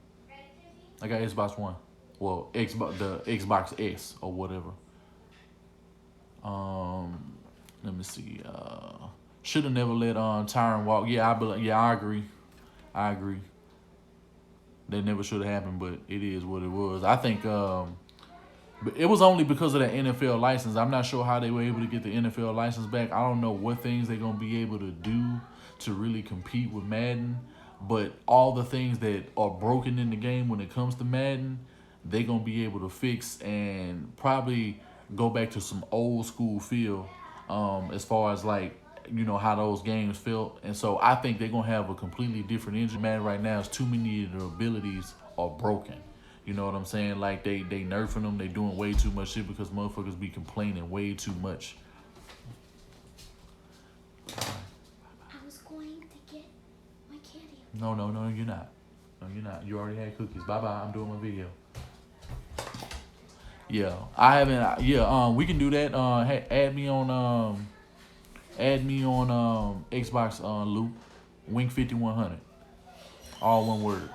Well, the Xbox S or whatever. Let me see. Should have never let Tyron walk. Yeah, I agree. That never should have happened, but it is what it was. I think but it was only because of the NFL license. I'm not sure how they were able to get the NFL license back. I don't know what things they're gonna be able to do to really compete with Madden. But all the things that are broken in the game when it comes to Madden, they're going to be able to fix and probably go back to some old school feel as far as like, you know, how those games felt. And so I think they're going to have a completely different engine. Man, right now, is too many of their abilities are broken. You know what I'm saying? Like they nerfing them. They doing way too much shit because motherfuckers be complaining way too much.
I was going to get my candy.
No, you're not. No, you're not. You already had cookies. Bye-bye. I'm doing my video. Yeah, I haven't. Yeah, we can do that. Add me on Xbox Loop, Wink 5100. All one word.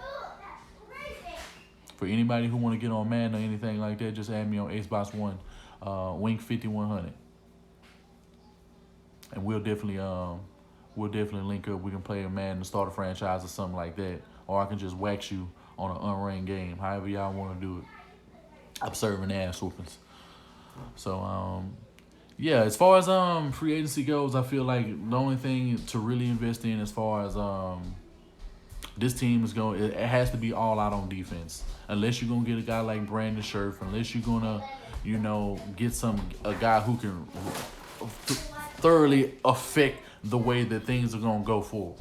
For anybody who want to get on Madden or anything like that, just add me on Xbox One, Wink 5100, and we'll definitely link up. We can play a Madden to start a franchise or something like that, or I can just wax you on an unranked game. However y'all want to do it. I'm serving ass whoopings. So yeah, as far as free agency goes, I feel like the only thing to really invest in as far as this team is going, it has to be all out on defense. Unless you're gonna get a guy like Brandon Scherf, unless you're gonna, you know, get a guy who can thoroughly affect the way that things are gonna go forward.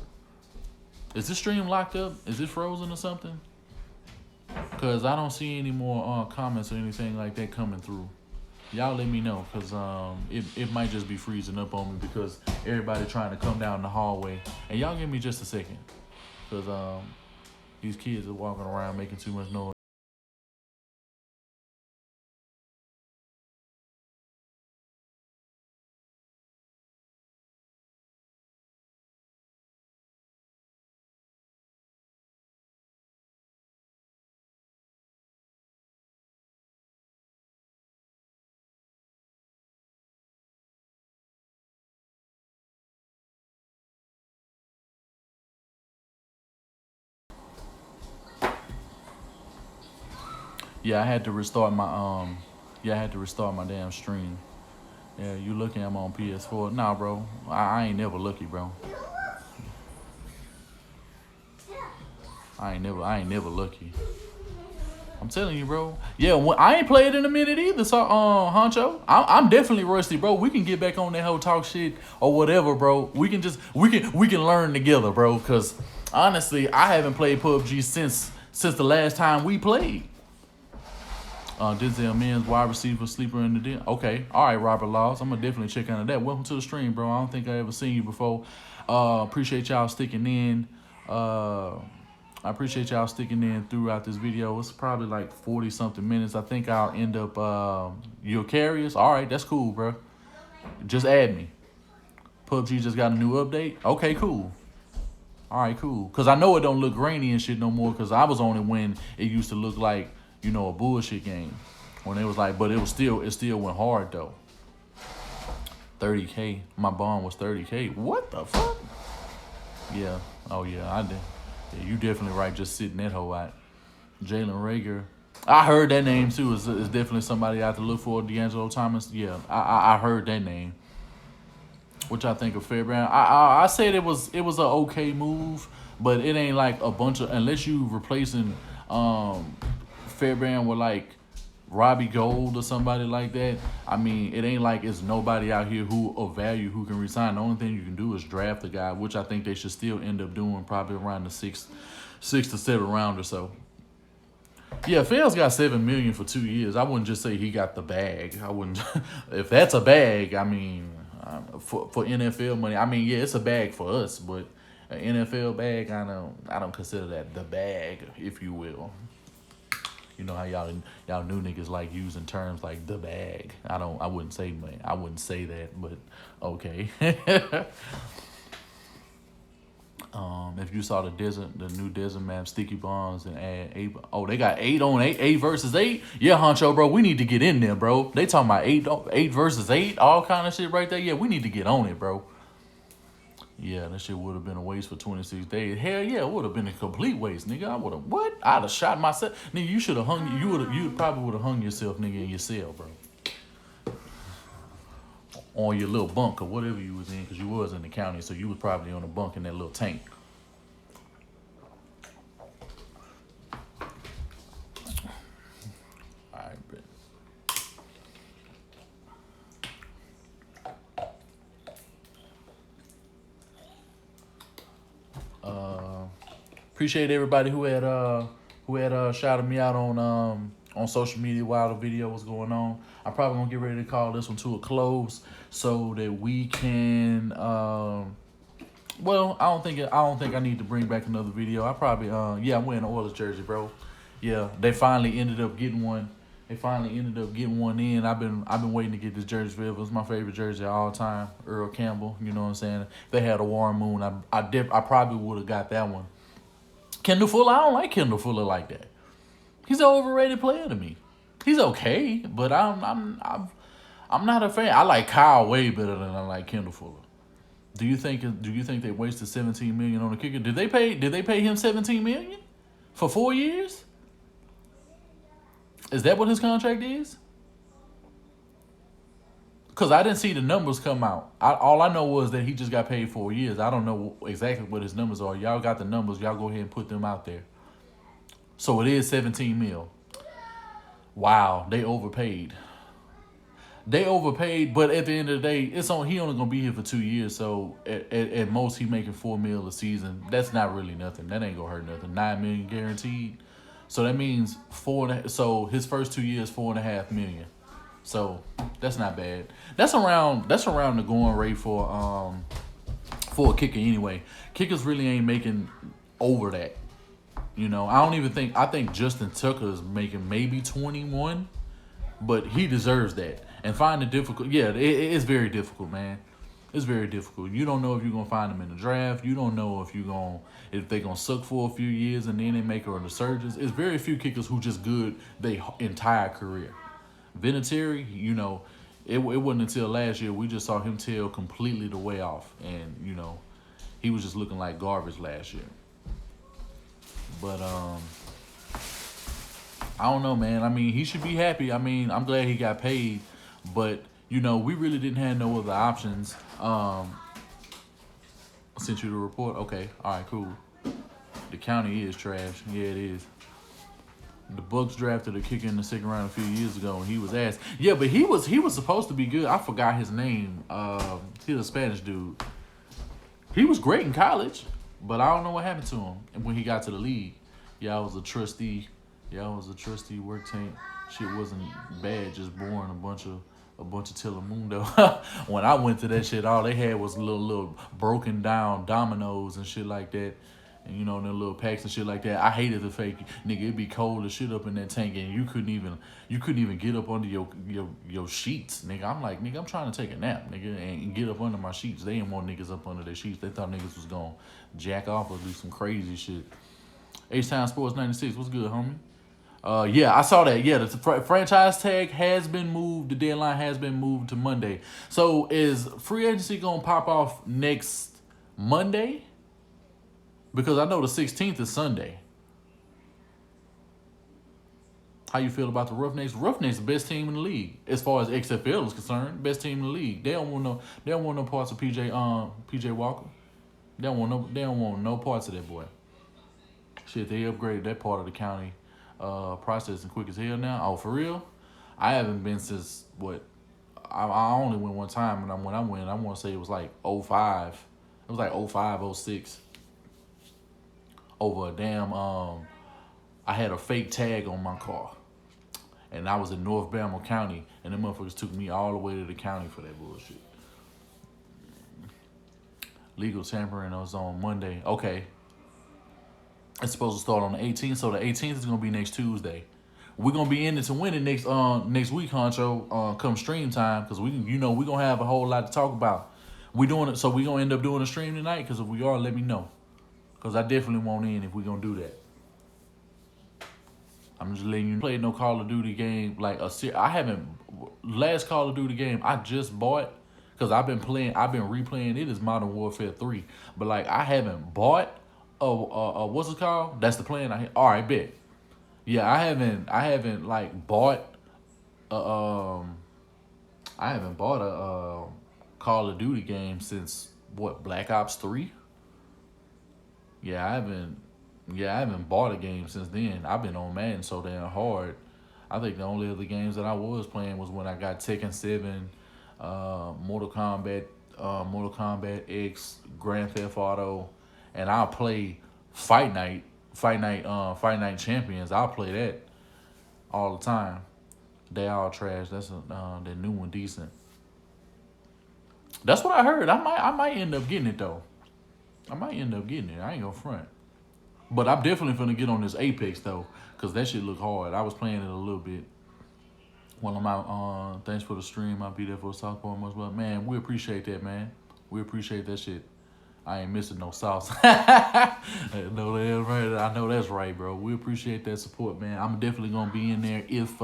Is this stream locked up? Is it frozen or something? Because I don't see any more comments or anything like that coming through. Y'all let me know, because it might just be freezing up on me because everybody trying to come down the hallway. And y'all give me just a second, because these kids are walking around making too much noise. Yeah, I had to restart my damn stream. Yeah, you looking at me on PS4? Nah, bro. I ain't never lucky, bro. I ain't never lucky. I'm telling you, bro. Yeah, I ain't played in a minute either. So, Honcho, I'm definitely rusty, bro. We can get back on that whole talk shit or whatever, bro. We can learn together, bro. Cause honestly, I haven't played PUBG since the last time we played. Denzel Mims, wide receiver, sleeper in the den. Okay, all right, Robert Laws. I'm gonna definitely check into that. Welcome to the stream, bro. I don't think I ever seen you before. Appreciate y'all sticking in. I appreciate y'all sticking in throughout this video. It's probably like 40 something minutes. I think I'll end up your carriers. All right, that's cool, bro. Just add me. PUBG just got a new update. Okay, cool. All right, cool. Cause I know it don't look grainy and shit no more. Cause I was on it when it used to look like, you know, a bullshit game. When it was like, but it still went hard though. 30K. My bond was 30K. What the fuck? Yeah. Oh yeah, I did. Yeah, you definitely right. Just sitting that hoe out. Jalen Rager. I heard that name too. Is definitely somebody I have to look for. D'Angelo Thomas. Yeah, I heard that name. Which I think of Fairbairn. I said it was an okay move, but it ain't like a bunch of, unless you replacing Fairbairn with like Robbie Gold or somebody like that. I mean, it ain't like it's nobody out here who of value who can resign. The only thing you can do is draft a guy, which I think they should still end up doing probably around the sixth to seventh round or so. Yeah, Fels got $7 million for 2 years. I wouldn't just say he got the bag. I wouldn't. If that's a bag, I mean, for NFL money, I mean, yeah, it's a bag for us, but an NFL bag, I don't consider that the bag, if you will. You know how y'all new niggas like using terms like the bag. I wouldn't say, man. I wouldn't say that, but okay. If you saw the new desert map, sticky bombs, and add 8. Oh, they got 8 on 8, 8 versus 8. Yeah, Honcho, bro, we need to get in there, bro. They talking about 8 versus 8, all kind of shit right there. Yeah, we need to get on it, bro. Yeah, that shit would have been a waste for 26 days. Hell yeah, it would have been a complete waste, nigga. I would have what? I'd have shot myself, nigga. You should have hung. You probably would have hung yourself, nigga, in your cell, bro. On your little bunk or whatever you was in, because you was in the county, so you was probably on a bunk in that little tank. All right, bet. Appreciate everybody who had shouted me out on social media while the video was going on. I'm probably gonna get ready to call this one to a close so that we can. Well, I don't think I need to bring back another video. I probably yeah, I'm wearing an Oilers jersey, bro. Yeah, they finally ended up getting one. They finally ended up getting one in. I've been waiting to get this jersey forever. It's my favorite jersey of all time. Earl Campbell, you know what I'm saying? If they had a Warren Moon, I probably would have got that one. Kendall Fuller, I don't like Kendall Fuller like that. He's an overrated player to me. He's okay, but I'm not a fan. I like Kyle way better than I like Kendall Fuller. Do you think they wasted $17 million on the kicker? Did they pay him $17 million for 4 years? Is that what his contract is? Because I didn't see the numbers come out. All I know was that he just got paid 4 years. I don't know exactly what his numbers are. Y'all got the numbers. Y'all go ahead and put them out there. So it is 17 mil. Wow, they overpaid. They overpaid, but at the end of the day, he only gonna be here for 2 years. So at most he making $4 million a season. That's not really nothing. That ain't gonna hurt nothing. $9 million guaranteed. So that means so his first 2 years, $4.5 million. So that's not bad. That's around the going rate for a kicker anyway. Kickers really ain't making over that. You know, I think Justin Tucker is making maybe 21, but he deserves that. And find it difficult. Yeah, it's very difficult, man. It's very difficult. You don't know if you're gonna find them in the draft. You don't know if they're gonna suck for a few years and then they make a resurgence. It's very few kickers who just good their entire career. Vinatieri, you know, it wasn't until last year we just saw him tail completely the way off, and you know, he was just looking like garbage last year. But I don't know, man. I mean, he should be happy. I mean, I'm glad he got paid, but you know, we really didn't have no other options. Sent you the report. Okay, all right, cool. The county is trash. Yeah, it is. The Bucks drafted a kicker in the second round a few years ago, and he was asked. Yeah, but he was supposed to be good. I forgot his name. He's a Spanish dude. He was great in college, but I don't know what happened to him. And when he got to the league, I was a trustee work tank. Shit wasn't bad, just boring. A bunch of Telemundo. When I went to that shit, all they had was little broken down dominoes and shit like that. and you know, in the little packs and shit like that. I hated the fake nigga. It'd be cold as shit up in that tank, and you couldn't even get up under your sheets, nigga. I'm like, nigga, I'm trying to take a nap, nigga, and get up under my sheets. They didn't want niggas up under their sheets. They thought niggas was gonna jack off or do some crazy shit. H-Town Sports 96, what's good, homie? Yeah, I saw that. Yeah, the franchise tag has been moved. The deadline has been moved to Monday. So is free agency gonna pop off next Monday? Because I know the 16th is Sunday. How you feel about the Roughnecks? Roughnecks the best team in the league as far as XFL is concerned. Best team in the league. They don't want no parts of PJ Walker. They don't want no parts of that boy. Shit, they upgraded that part of the county processing quick as hell now. Oh, for real? I haven't been since what? I only went one time, and when I went, I want to say it was like 05. It was like 05, 06. Over a damn I had a fake tag on my car, and I was in North Bama County, and the motherfuckers took me all the way to the county for that bullshit. Legal tampering was on Monday. Okay. It's supposed to start on the 18th, so the 18th is gonna be next Tuesday. We're gonna be in it to win it next week, Honcho. Come stream time, because we're gonna have a whole lot to talk about. We doing it, so we gonna end up doing a stream tonight. Because if we are, let me know, because I definitely want in if we gonna do that. I'm just letting you play no Call of Duty game I haven't. Last Call of Duty game I just bought, because I've been replaying it, is Modern Warfare 3, but like I haven't bought. What's it called? That's the plan. All right, bet. Yeah, I haven't like bought. I haven't bought a Call of Duty game since what, Black Ops 3. Yeah, I haven't bought a game since then. I've been on Madden so damn hard. I think the only other games that I was playing was when I got Tekken 7, Mortal Kombat X, Grand Theft Auto. And I'll play Fight Night Champions. I'll play that all the time. They all trash. That's the new one decent. That's what I heard. I might end up getting it though. I ain't gonna front. But I'm definitely finna get on this Apex though, cause that shit look hard. I was playing it a little bit while I'm out. Thanks for the stream. I'll be there for the softball much, but man, we appreciate that, man. We appreciate that shit. I ain't missing no sauce. I know that's right, bro. We appreciate that support, man. I'm definitely gonna be in there if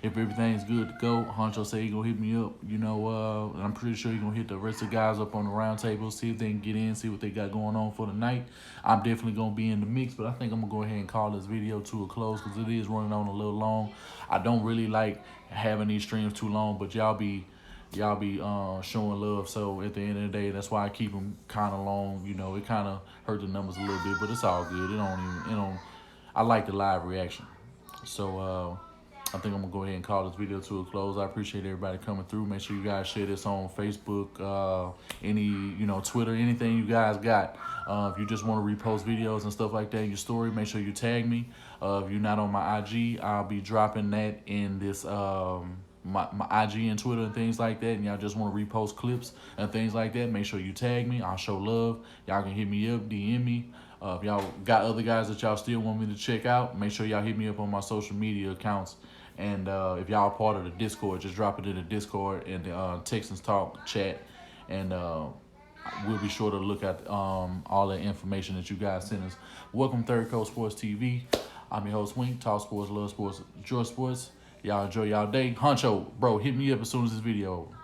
everything's good to go. Honcho say he gonna hit me up, and I'm pretty sure he gonna hit the rest of the guys up on the round table, see if they can get in, see what they got going on for the night. I'm definitely gonna be in the mix, but I think I'm gonna go ahead and call this video to a close because it is running on a little long. I don't really like having these streams too long, but y'all be showing love, so at the end of the day, that's why I keep them kind of long. It kind of hurt the numbers a little bit, but it's all good. I like the live reaction. So I think I'm gonna go ahead and call this video to a close. I appreciate everybody coming through. Make sure you guys share this on Facebook, Twitter, anything you guys got. If you just want to repost videos and stuff like that in your story, make sure you tag me. If you're not on my IG, I'll be dropping that in this my IG and Twitter and things like that, and y'all just want to repost clips and things like that, make sure you tag me. I'll show love. Y'all can hit me up, DM me. If y'all got other guys that y'all still want me to check out, make sure y'all hit me up on my social media accounts. And if y'all are part of the Discord, just drop it in the Discord and the Texans Talk chat, and we'll be sure to look at all the information that you guys send us. Welcome, Third Coast Sports TV. I'm your host, Wink. Talk sports, love sports, enjoy sports. Y'all enjoy y'all day. Honcho, bro, hit me up as soon as this video over.